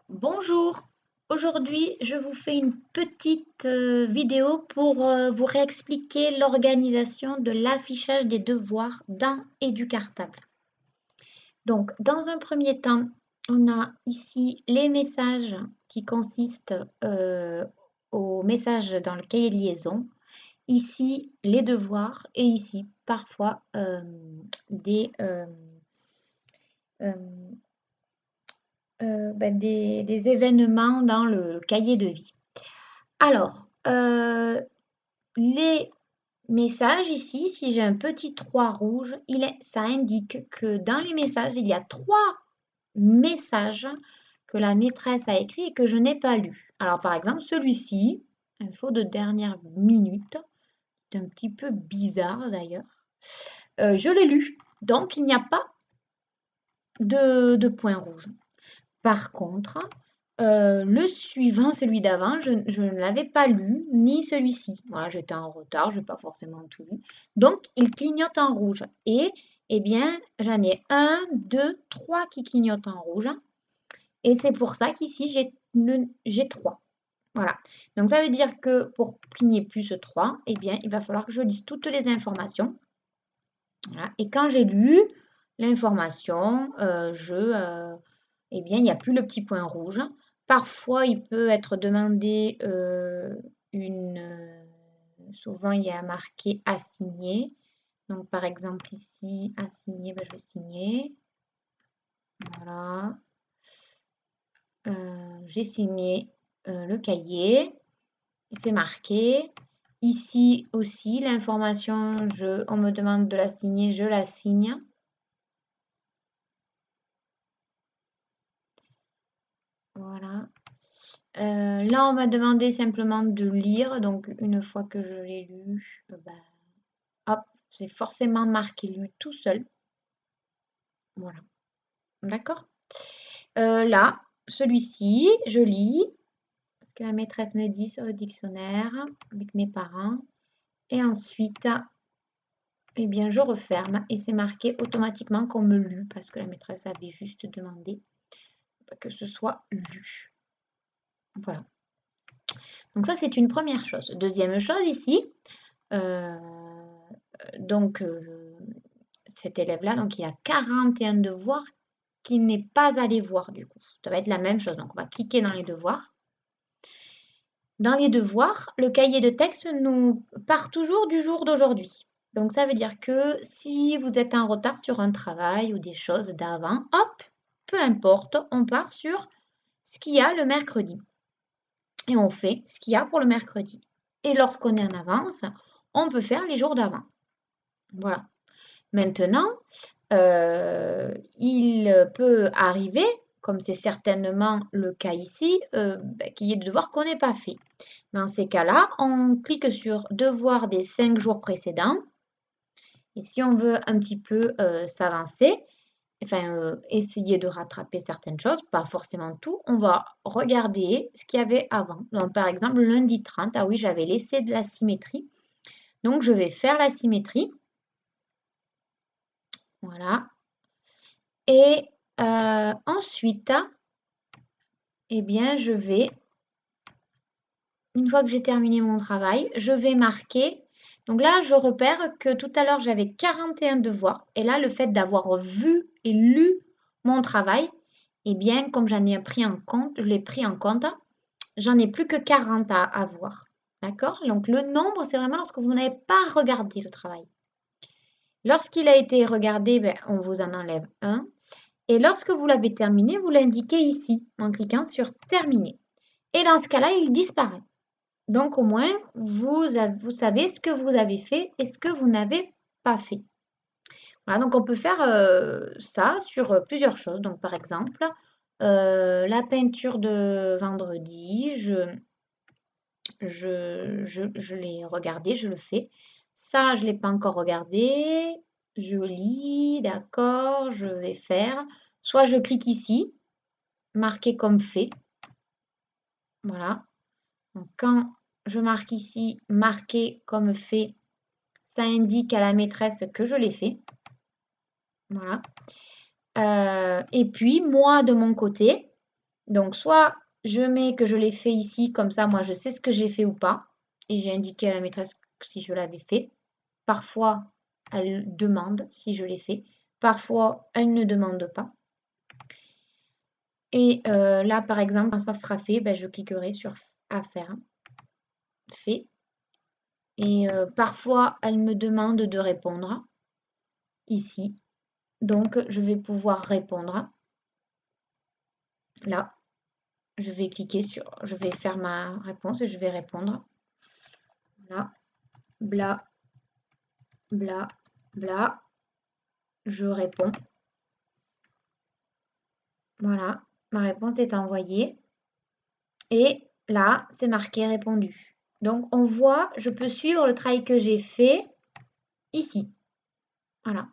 Bonjour, aujourd'hui je vous fais une petite vidéo pour vous réexpliquer l'organisation de l'affichage des devoirs dans Educartable. Donc dans un premier temps, on a ici les messages qui consistent aux messages dans le cahier de liaison, ici les devoirs et ici parfois des, euh, des événements dans le cahier de vie. Alors, les messages ici, si j'ai un petit 3 rouge, ça indique que dans les messages, il y a 3 messages que la maîtresse a écrits et que je n'ai pas lus. Alors, par exemple, celui-ci, info de dernière minute, c'est un petit peu bizarre d'ailleurs. Je l'ai lu, donc il n'y a pas de point rouge. Par contre, le suivant, celui d'avant, je ne l'avais pas lu, ni celui-ci. Voilà, j'étais en retard, je n'ai pas forcément tout lu. Donc, il clignote en rouge. Et, eh bien, j'en ai un, 2, 3 qui clignotent en rouge. Et c'est pour ça qu'ici, j'ai 3. Voilà. Donc, ça veut dire que pour qu'il n'y ait plus ce 3, eh bien, il va falloir que je lise toutes les informations. Voilà. Et quand j'ai lu l'information, eh bien, il n'y a plus le petit point rouge. Parfois, il peut être demandé souvent, il y a marqué assigné. Donc, par exemple, ici, assigné, ben, je vais signer. Voilà. J'ai signé le cahier. C'est marqué. Ici aussi, l'information, on me demande de la signer, je la signe. Voilà. Là, on m'a demandé simplement de lire, donc une fois que je l'ai lu, bah, hop, c'est forcément marqué lu tout seul. Voilà, d'accord? Là, celui-ci, je lis ce que la maîtresse me dit sur le dictionnaire avec mes parents. Et ensuite, eh bien, je referme et c'est marqué automatiquement qu'on me lu parce que la maîtresse avait juste demandé que ce soit lu. Voilà. Donc ça, c'est une première chose. Deuxième chose ici, euh, donc cet élève-là, donc il a 41 devoirs qu'il n'est pas allé voir du coup. Ça va être la même chose. Donc on va cliquer dans les devoirs. Dans les devoirs, le cahier de texte nous part toujours du jour d'aujourd'hui. Donc ça veut dire que si vous êtes en retard sur un travail ou des choses d'avant, hop, peu importe, on part sur ce qu'il y a le mercredi. Et on fait ce qu'il y a pour le mercredi. Et lorsqu'on est en avance, on peut faire les jours d'avant. Voilà. Maintenant, il peut arriver, comme c'est certainement le cas ici, qu'il y ait des devoirs qu'on n'ait pas fait. Dans ces cas-là, on clique sur devoirs des 5 jours précédents. Et si on veut un petit peu s'avancer, enfin essayer de rattraper certaines choses, pas forcément tout, on va regarder ce qu'il y avait avant. Donc par exemple, lundi 30, ah oui, j'avais laissé de la symétrie. Donc je vais faire la symétrie. Voilà. Et ensuite, eh bien, une fois que j'ai terminé mon travail, je vais marquer. Donc là, je repère que tout à l'heure, j'avais 41 devoirs. Et là, le fait d'avoir vu et lu mon travail, eh bien, comme j'en ai pris en compte, je l'ai pris en compte, j'en ai plus que 40 à voir. D'accord? Donc le nombre, c'est vraiment lorsque vous n'avez pas regardé le travail. Lorsqu'il a été regardé, ben, on vous en enlève un. Et lorsque vous l'avez terminé, vous l'indiquez ici en cliquant sur terminer. Et dans ce cas-là, il disparaît. Donc au moins, vous savez ce que vous avez fait et ce que vous n'avez pas fait. Voilà, donc on peut faire ça sur plusieurs choses. Donc par exemple, la peinture de vendredi, je l'ai regardé, je le fais. Ça, je ne l'ai pas encore regardé. Je lis, d'accord, je vais faire. Soit je clique ici, marquer comme fait. Voilà. Donc quand je marque ici, marquer comme fait, ça indique à la maîtresse que je l'ai fait. Voilà. Et puis, moi, de mon côté, Donc, soit je mets que je l'ai fait ici, comme ça, moi, je sais ce que j'ai fait ou pas. Et j'ai indiqué à la maîtresse si je l'avais fait. Parfois, elle demande si je l'ai fait. Parfois, elle ne demande pas. Et là, par exemple, quand ça sera fait, ben, je cliquerai sur à faire, fait. Et parfois, elle me demande de répondre ici. Donc, je vais pouvoir répondre. Là, je vais cliquer sur, je vais faire ma réponse et je vais répondre. Là, bla, bla, bla. Je réponds. Voilà, ma réponse est envoyée. Et là, c'est marqué répondu. Donc, on voit, je peux suivre le travail que j'ai fait ici. Voilà.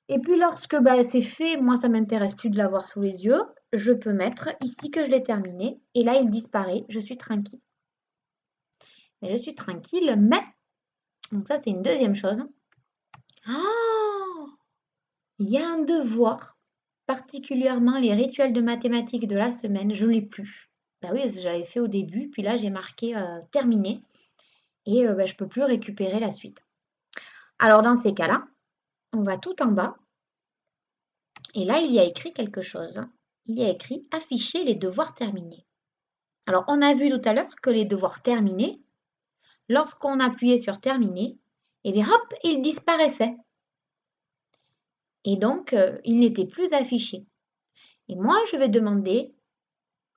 Et puis, lorsque bah, c'est fait, moi, ça m'intéresse plus de l'avoir sous les yeux. Je peux mettre ici que je l'ai terminé. Et là, il disparaît. Je suis tranquille. Et je suis tranquille, mais... Donc ça, c'est une deuxième chose. Ah, il y a un devoir, particulièrement les rituels de mathématiques de la semaine, je ne l'ai plus. Bah oui, j'avais fait au début, puis là j'ai marqué terminé et bah, je ne peux plus récupérer la suite. Alors dans ces cas-là, on va tout en bas et là il y a écrit quelque chose. Il y a écrit afficher les devoirs terminés. Alors on a vu tout à l'heure que les devoirs terminés, lorsqu'on appuyait sur terminer, et bien hop, ils disparaissaient. Et donc, ils n'étaient plus affichés. Et moi, je vais demander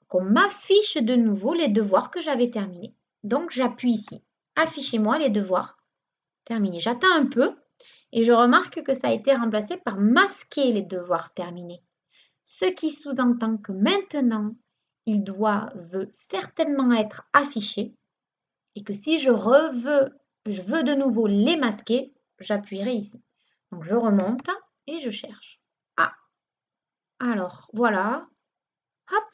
qu'on m'affiche de nouveau les devoirs que j'avais terminés. Donc, j'appuie ici. Affichez-moi les devoirs terminés. J'attends un peu et je remarque que ça a été remplacé par masquer les devoirs terminés. Ce qui sous-entend que maintenant, ils doivent certainement être affichés et que si je veux de nouveau les masquer, j'appuierai ici. Donc, je remonte et je cherche. Ah, alors, voilà. Hop,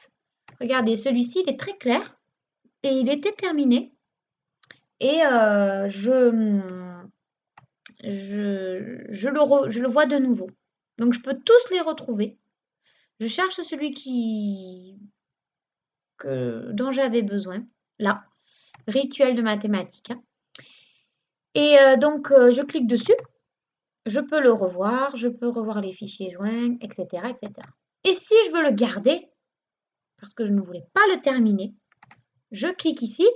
regardez, celui-ci, il est très clair et il était terminé. Et je le vois de nouveau. Donc, je peux tous les retrouver. Je cherche celui dont j'avais besoin. Là, rituel de mathématiques. Et donc, je clique dessus. Je peux le revoir. Je peux revoir les fichiers joints, etc., etc. Et si je veux le garder, parce que je ne voulais pas le terminer, je clique ici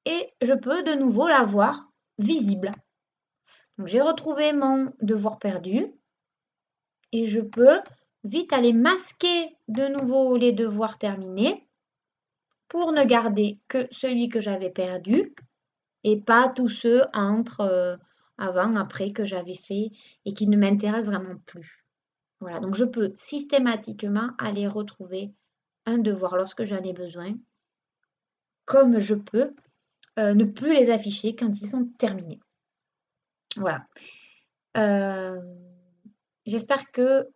et je peux de nouveau l'avoir visible. Donc j'ai retrouvé mon devoir perdu et je peux vite aller masquer de nouveau les devoirs terminés pour ne garder que celui que j'avais perdu et pas tous ceux entre avant, après que j'avais fait et qui ne m'intéressent vraiment plus. Voilà, donc je peux systématiquement aller retrouver un devoir lorsque j'en ai besoin, comme je peux ne plus les afficher quand ils sont terminés. Voilà. J'espère que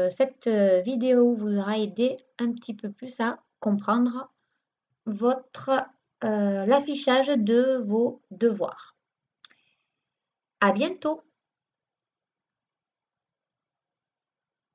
cette vidéo vous aura aidé un petit peu plus à comprendre l'affichage de vos devoirs. À bientôt!